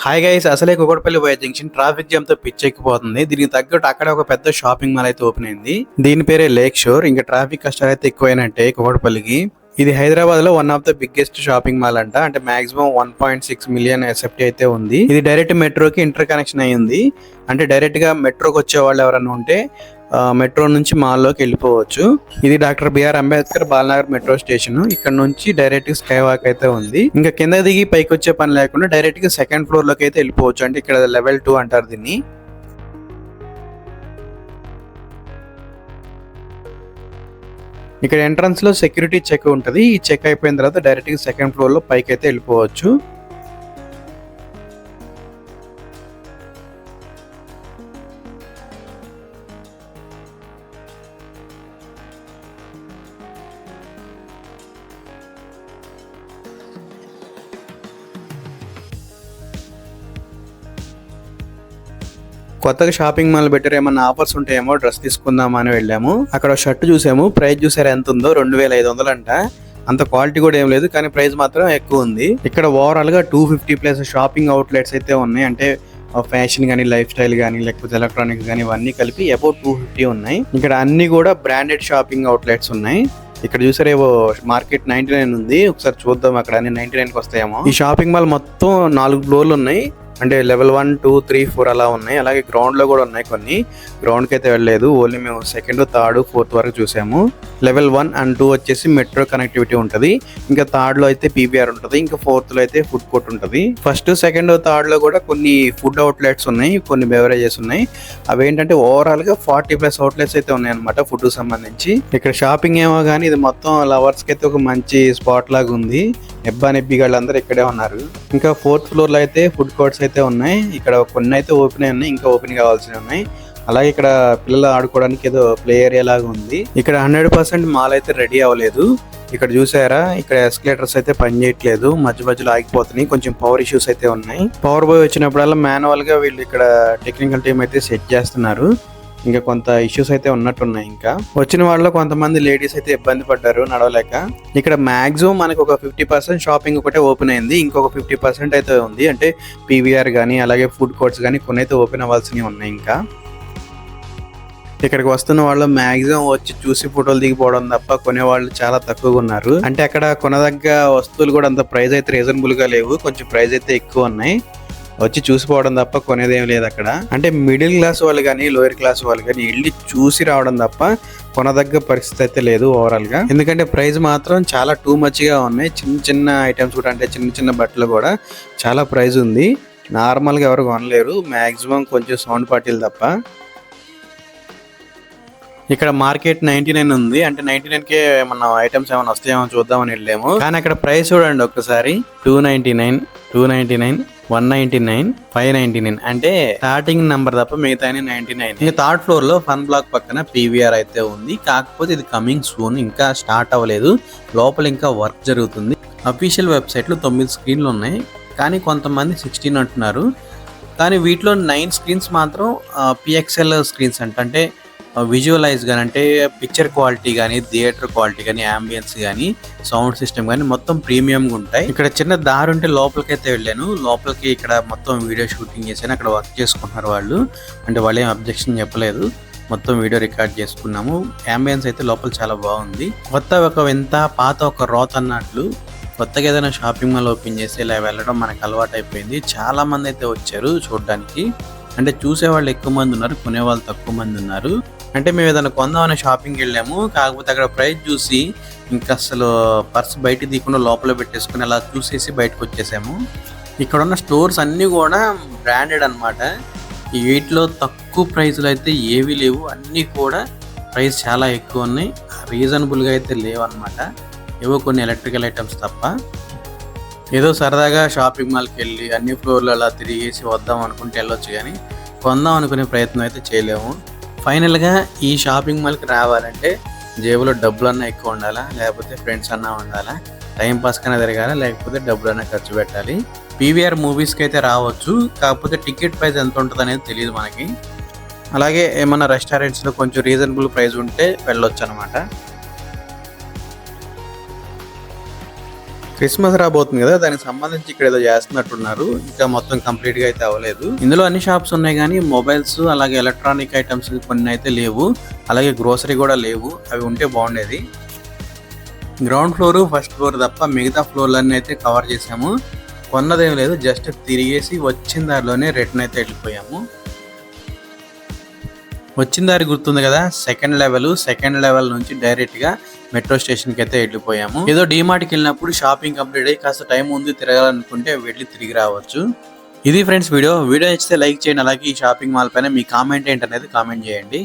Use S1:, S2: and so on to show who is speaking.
S1: Hi guys, అసలే Kukatpally Y junction traffic jam తో పిచ్చెక్కిపోతుంది. దీనికి తగ్గట్టు అక్కడ ఒక పెద్ద షాపింగ్ మాల్ అయితే ఓపెన్ అయింది. దీని పేరే లేక్ షోర్. ఇంకా ట్రాఫిక్ కష్టాలు అయితే ఎక్కువైనట్టే కుకట్పల్లికి. ఇది హైదరాబాద్ లో one of the biggest shopping mall అంట. అంటే మాక్సిమం 1.6 మిలియన్ ఎస్ఎఫ్టీ అయితే ఉంది. ఇది డైరెక్ట్ మెట్రోకి ఇంటర్ కనెక్షన్ అయ్యింది. అంటే డైరెక్ట్ గా మెట్రోకి వచ్చే వాళ్ళు ఎవరైనా ఉంటే మెట్రో నుంచి మాల్లోకి వెళ్ళిపోవచ్చు. ఇది doctor BR Ambedkar Balanagar metro station. ఇక్కడ నుంచి డైరెక్ట్ స్కై వాక్ అయితే ఉంది. ఇంకా కింద దిగి పైకి వచ్చే పని లేకుండా డైరెక్ట్ గా సెకండ్ ఫ్లోర్ లోకి అయితే వెళ్ళిపోవచ్చు. అంటే ఇక్కడ లెవెల్ 2 అంటారు దీన్ని. ఇక్కడ ఎంట్రన్స్ లో సెక్యూరిటీ చెక్ ఉంటది. ఈ చెక్ అయిపోయిన తర్వాత డైరెక్ట్ గా సెకండ్ ఫ్లోర్ లో పైకి అయితే వెళ్ళిపోవచ్చు. కొత్తగా షాపింగ్ మాల్ పెట్టారు, ఏమన్నా ఆఫర్స్ ఉంటాయేమో డ్రెస్ తీసుకుందామా అని వెళ్ళాము. అక్కడ షర్ట్ చూసాము. ప్రైస్ చూసారు ఎంత ఉందో, 2500 అంట. అంత క్వాలిటీ కూడా ఏం లేదు, కానీ ప్రైస్ మాత్రం ఎక్కువ ఉంది. ఇక్కడ ఓవరాల్ గా 250+ షాపింగ్ అవుట్లెట్స్ అయితే ఉన్నాయి. అంటే ఫ్యాషన్ కానీ, లైఫ్ స్టైల్ కానీ, లేకపోతే ఎలక్ట్రానిక్స్ కానీ, ఇవన్నీ కలిపి అబౌట్ 250 ఉన్నాయి. ఇక్కడ అన్ని కూడా బ్రాండెడ్ షాపింగ్ అవుట్లెట్స్ ఉన్నాయి. ఇక్కడ చూసారు ఏవో మార్కెట్ 99 ఉంది. ఒకసారి చూద్దాం అక్కడ అన్ని 99కి వస్తాయేమో. ఈ షాపింగ్ మాల్ మొత్తం 4 ఫ్లోర్లు ఉన్నాయి. అంటే లెవెల్ 1, 2, 3, 4 అలా ఉన్నాయి. అలాగే గ్రౌండ్ లో కూడా ఉన్నాయి కొన్ని. గ్రౌండ్ కి అయితే వెళ్ళలేదు, ఓన్లీ మేము సెకండ్, థర్డ్, ఫోర్త్ వరకు చూసాము. లెవెల్ 1 అండ్ 2 వచ్చేసి మెట్రో కనెక్టివిటీ ఉంటది. ఇంకా థర్డ్ లో అయితే పీబీఆర్ ఉంటది. ఇంకా ఫోర్త్ లో అయితే ఫుడ్ కోర్ట్ ఉంటది. ఫస్ట్, సెకండ్, థర్డ్ లో కూడా కొన్ని ఫుడ్ అవుట్లెట్స్ ఉన్నాయి, కొన్ని బెవరేజెస్ ఉన్నాయి. అవి ఏంటంటే ఓవరాల్ గా 40+ అవుట్లెట్స్ అయితే ఉన్నాయి అనమాట ఫుడ్ సంబంధించి. ఇక్కడ షాపింగ్ ఏమో కానీ ఇది మొత్తం లవర్స్ కి అయితే ఒక మంచి స్పాట్ లాగా ఉంది. నెబ్బా నెబ్బి వాళ్ళందరూ ఇక్కడే ఉన్నారు. ఇంకా ఫోర్త్ ఫ్లోర్ లో అయితే ఫుడ్ కోర్ట్స్ అయితే ఉన్నాయి. ఇక్కడ కొన్ని అయితే ఓపెన్ ఉన్నాయి, ఇంకా ఓపెన్ కావాల్సినవి ఉన్నాయి. అలాగే ఇక్కడ పిల్లలు ఆడుకోవడానికి ఏదో ప్లే ఏరియా లాగా ఉంది. ఇక్కడ 100% మాల్ అయితే రెడీ అవ్వలేదు. ఇక్కడ చూసారా, ఇక్కడ ఎస్కలేటర్స్ అయితే పని చేయట్లేదు, మధ్య మధ్యలో ఆగిపోతున్నాయి. కొంచెం పవర్ ఇష్యూస్ అయితే ఉన్నాయి. పవర్ బాయ్ వచ్చినప్పుడల్లా మాన్యువల్ గా వీళ్ళు ఇక్కడ టెక్నికల్ టీం అయితే సెట్ చేస్తున్నారు. ఇంకా కొంత ఇష్యూస్ అయితే ఉన్నట్టున్నాయి. ఇంకా వచ్చిన వాళ్ళలో కొంతమంది లేడీస్ అయితే ఇబ్బంది పడ్డారు నడవలేక. ఇక్కడ మాక్సిమం మనకు ఒక 50% షాపింగ్ ఒకటే ఓపెన్ అయింది. ఇంకొక 50% అయితే ఉంది. అంటే పీవీఆర్ కానీ, అలాగే ఫుడ్ కోర్ట్స్ కానీ కొన్ని అయితే ఓపెన్ అవ్వాల్సినవి ఉన్నాయి. ఇంకా ఇక్కడికి వస్తున్న వాళ్ళు మాక్సిమం వచ్చి చూసి ఫోటోలు దిగిపోవడం తప్ప కొనేవాళ్ళు చాలా తక్కువగా ఉన్నారు. అంటే అక్కడ కొనదగ్గ వస్తువులు కూడా అంత ప్రైస్ అయితే రీజనబుల్ గా లేవు, కొంచెం ప్రైస్ అయితే ఎక్కువ ఉన్నాయి. వచ్చి చూసిపోవడం తప్ప కొనేదేం లేదు అక్కడ. అంటే మిడిల్ క్లాస్ వాళ్ళు కానీ, లోయర్ క్లాస్ వాళ్ళు కానీ వెళ్ళి చూసి రావడం తప్ప కొనదగ్గ పరిస్థితి అయితే లేదు ఓవరాల్ గా. ఎందుకంటే ప్రైస్ మాత్రం చాలా టూ మచ్ గా ఉన్నాయి. చిన్న చిన్న ఐటమ్స్ కూడా, అంటే చిన్న చిన్న బట్టలు కూడా చాలా ప్రైస్ ఉంది. నార్మల్ గా ఎవరు కొనలేరు, మాక్సిమం కొంచెం సౌండ్ పార్టీలు తప్ప. ఇక్కడ మార్కెట్ 99 ఉంది. అంటే 99కే ఏమన్నా ఐటమ్స్ ఏమైనా వస్తాయేమో చూద్దామని వెళ్ళాము. కానీ అక్కడ ప్రైస్ చూడండి ఒక్కసారి, 299, 299, 199, 599. అంటే స్టార్టింగ్ నంబర్ తప్ప మిగతా 99. ఇంకా థర్డ్ ఫ్లోర్ లో ఫన్ బ్లాక్ పక్కన పీవీఆర్ అయితే ఉంది. కాకపోతే ఇది కమింగ్ సూన్, ఇంకా స్టార్ట్ అవ్వలేదు. లోపల ఇంకా వర్క్ జరుగుతుంది. అఫీషియల్ వెబ్సైట్ లో 9 స్క్రీన్లు ఉన్నాయి, కానీ కొంతమంది 16 అంటున్నారు. కానీ వీటిలో 9 స్క్రీన్స్ మాత్రం పిఎక్స్ఎల్ స్క్రీన్స్ అంటే విజువలైజ్ కానీ, అంటే పిక్చర్ క్వాలిటీ కానీ, థియేటర్ క్వాలిటీ కానీ, అంబియన్స్ కానీ, సౌండ్ సిస్టమ్ కానీ మొత్తం ప్రీమియంగా ఉంటాయి. ఇక్కడ చిన్న దారి ఉంటే లోపలికి అయితే వెళ్ళాను. లోపలికి ఇక్కడ మొత్తం వీడియో షూటింగ్ చేశాను. అక్కడ వర్క్ చేసుకుంటున్నారు వాళ్ళు. అంటే వాళ్ళు ఏం అబ్జెక్షన్ చెప్పలేదు, మొత్తం వీడియో రికార్డ్ చేసుకున్నాము. అంబియన్స్ అయితే లోపల చాలా బాగుంది. కొత్త ఒక వింత, పాత ఒక రోత్ అన్నట్లు. కొత్తగా ఏదైనా షాపింగ్ మాల్ ఓపెన్ చేసి ఇలా వెళ్ళడం మనకు అలవాటు అయిపోయింది. చాలా మంది అయితే వచ్చారు చూడడానికి. అంటే చూసేవాళ్ళు ఎక్కువ మంది ఉన్నారు, కొనేవాళ్ళు తక్కువ మంది ఉన్నారు. అంటే మేము ఏదైనా కొందామని షాపింగ్కి వెళ్ళాము. కాకపోతే అక్కడ ప్రైస్ చూసి ఇంకా అసలు పర్స్ బయట తీయకుండా లోపల పెట్టేసుకుని అలా చూసేసి బయటకు వచ్చేసాము. ఇక్కడ ఉన్న స్టోర్స్ అన్నీ కూడా బ్రాండెడ్ అనమాట. వీటిలో తక్కువ ప్రైస్లు అయితే ఏవీ లేవు, అన్నీ కూడా ప్రైస్ చాలా ఎక్కువ ఉన్నాయి. రీజనబుల్గా అయితే లేవు అనమాట. ఏవో కొన్ని ఎలక్ట్రికల్ ఐటమ్స్ తప్ప. ఏదో సరదాగా షాపింగ్ మాల్కి వెళ్ళి అన్ని ఫ్లోర్లు అలా తిరిగేసి వద్దాం అనుకుంటే వెళ్ళొచ్చు, కానీ కొందాం అనుకునే ప్రయత్నం అయితే చేయలేము. ఫైనల్గా ఈ షాపింగ్ మాల్కి రావాలంటే జేబులో డబ్బులు అన్నా ఎక్కువ ఉండాలా, లేకపోతే ఫ్రెండ్స్ అన్నా ఉండాలా, టైం పాస్ కన్నా తిరగాల, లేకపోతే డబ్బులు అన్నా ఖర్చు పెట్టాలి. పీవీఆర్ మూవీస్కి అయితే రావచ్చు, కాకపోతే టికెట్ ప్రైస్ ఎంత ఉంటుంది అనేది తెలియదు మనకి. అలాగే ఏమన్నా రెస్టారెంట్స్లో కొంచెం రీజనబుల్ ప్రైస్ ఉంటే వెళ్ళొచ్చు అనమాట. క్రిస్మస్ రాబోతుంది కదా, దానికి సంబంధించి ఇక్కడ ఏదో చేస్తున్నట్టున్నారు. ఇంకా మొత్తం కంప్లీట్ గా అయితే అవ్వలేదు. ఇందులో అన్ని షాప్స్ ఉన్నాయి కానీ మొబైల్స్ అలాగే ఎలక్ట్రానిక్ ఐటమ్స్ కొన్ని అయితే లేవు. అలాగే గ్రోసరీ కూడా లేవు. అవి ఉంటే బాగుండేది. గ్రౌండ్ ఫ్లోర్, ఫస్ట్ ఫ్లోర్ తప్ప మిగతా ఫ్లోర్లన్నీ అయితే కవర్ చేసాము. కొన్నదేం లేదు, జస్ట్ తిరిగేసి వచ్చిన దారిలోనే రిటర్న్ అయితే వెళ్ళిపోయాము. వచ్చిన దారి గుర్తుంది కదా, సెకండ్ లెవెల్ నుంచి డైరెక్ట్ గా మెట్రో స్టేషన్ కి అయితే వెళ్ళిపోయాము. ఏదో డీమార్ట్కి వెళ్ళినప్పుడు షాపింగ్ కంప్లీట్ అయ్యి కాస్త టైం ఉంది తిరగాలనుకుంటే వెళ్ళి తిరిగి రావచ్చు. ఇది ఫ్రెండ్స్ వీడియో నచ్చితే లైక్ చేయండి. అలాగే ఈ షాపింగ్ మాల్ పైన మీ కామెంట్ ఏంటనేది కామెంట్ చేయండి.